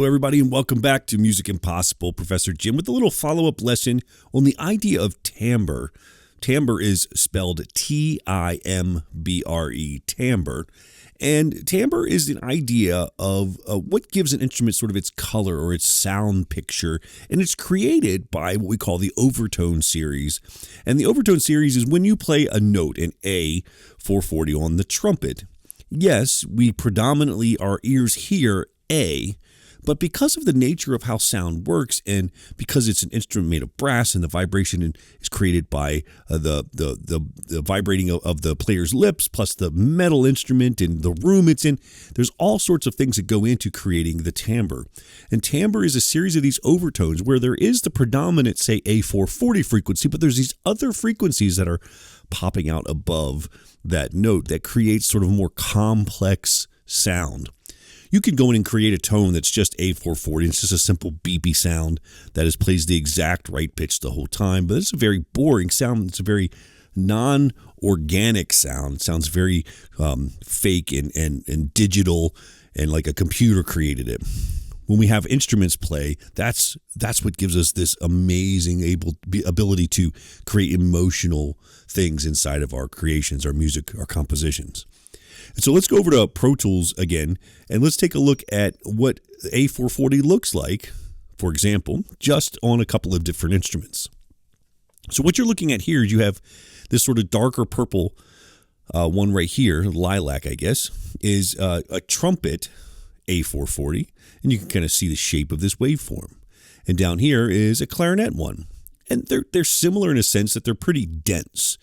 Hello, everybody, and welcome back to Music Impossible. Professor Jim with a little follow-up lesson on the idea of timbre. Timbre is spelled T-I-M-B-R-E, timbre. And timbre is an idea of what gives an instrument sort of its color or its sound picture. And it's created by what we call the overtone series. And the overtone series is when you play a note, an A440 on the trumpet. Yes, we predominantly, our ears hear A, but because of the nature of how sound works and because it's an instrument made of brass and the vibration is created by the vibrating of the player's lips plus the metal instrument and the room it's in, there's all sorts of things that go into creating the timbre. And timbre is a series of these overtones where there is the predominant, say, A440 frequency, but there's these other frequencies that are popping out above that note that creates sort of more complex sound. You can go in and create a tone that's just A440. It's just a simple beepy sound that plays the exact right pitch the whole time. But it's a very boring sound. It's a very non-organic sound. It sounds very fake and digital and like a computer created it. When we have instruments play, that's what gives us this amazing ability to create emotional things inside of our creations, our music, our compositions. And so let's go over to Pro Tools again, and let's take a look at what A440 looks like, for example, just on a couple of different instruments. So what you're looking at here is you have this sort of darker purple one right here, lilac, I guess, is a trumpet A440, and you can kind of see the shape of this waveform. And down here is a clarinet one. And they're similar in a sense that they're pretty dense.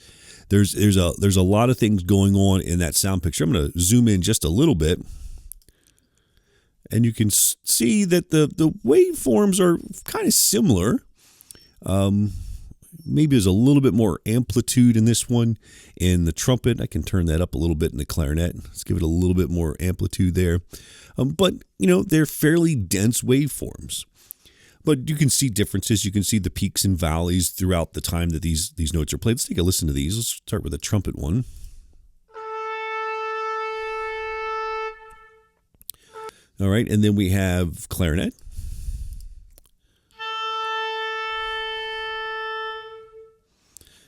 There's a lot of things going on in that sound picture. I'm going to zoom in just a little bit, and you can see that the waveforms are kind of similar. Maybe there's a little bit more amplitude in this one. In the trumpet, I can turn that up a little bit in the clarinet. Let's give it a little bit more amplitude there. But, they're fairly dense waveforms. But you can see differences. You can see the peaks and valleys throughout the time that these notes are played. Let's take a listen to these. Let's start with the trumpet one. All right, and then we have clarinet.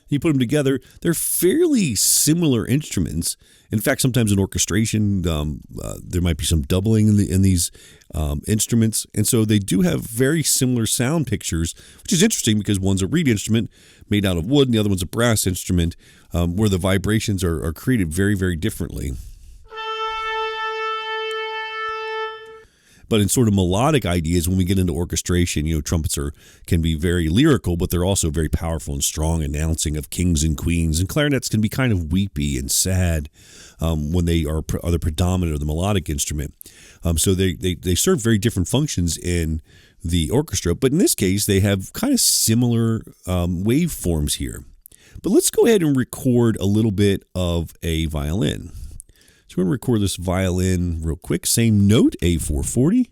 You put them together, they're fairly similar instruments. In fact, sometimes in orchestration, there might be some doubling in these instruments. And so they do have very similar sound pictures, which is interesting because one's a reed instrument made out of wood and the other one's a brass instrument where the vibrations are created very, very differently. But in sort of melodic ideas, when we get into orchestration, trumpets can be very lyrical, but they're also very powerful and strong, announcing of kings and queens. And clarinets can be kind of weepy and sad when they are the predominant or the melodic instrument. So they serve very different functions in the orchestra. But in this case, they have kind of similar waveforms here. But let's go ahead and record a little bit of a violin. So we're going to record this violin real quick. Same note, A440.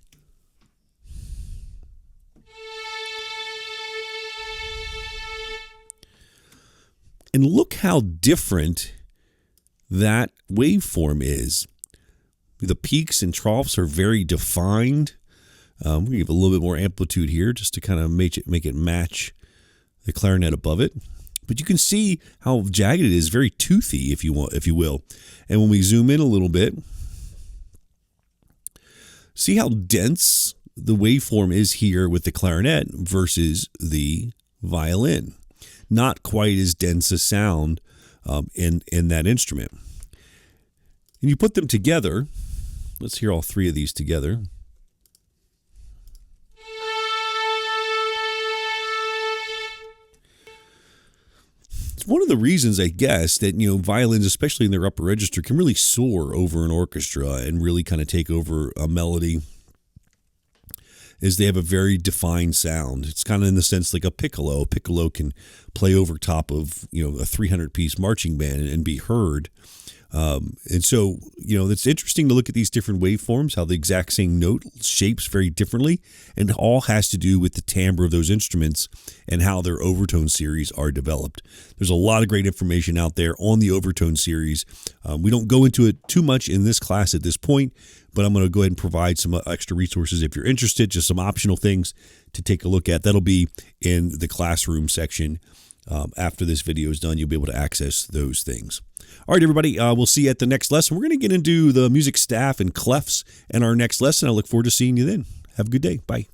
And look how different that waveform is. The peaks and troughs are very defined. We give a little bit more amplitude here just to kind of make it match the clarinet above it. But you can see how jagged it is, very toothy, if you will. And when we zoom in a little bit, see how dense the waveform is here with the clarinet versus the violin. Not quite as dense a sound in that instrument. And you put them together. Let's hear all three of these together. It's one of the reasons, I guess, that violins, especially in their upper register, can really soar over an orchestra and really kind of take over a melody, is they have a very defined sound. It's kind of in the sense like a piccolo. A piccolo can play over top of a 300-piece marching band and be heard. And so, it's interesting to look at these different waveforms, how the exact same note shapes very differently, and it all has to do with the timbre of those instruments and how their overtone series are developed. There's a lot of great information out there on the overtone series. We don't go into it too much in this class at this point, but I'm going to go ahead and provide some extra resources if you're interested, just some optional things to take a look at. That'll be in the classroom section. After this video is done, you'll be able to access those things. All right, everybody, we'll see you at the next lesson. We're going to get into the music staff and clefs in our next lesson. I look forward to seeing you then. Have a good day. Bye.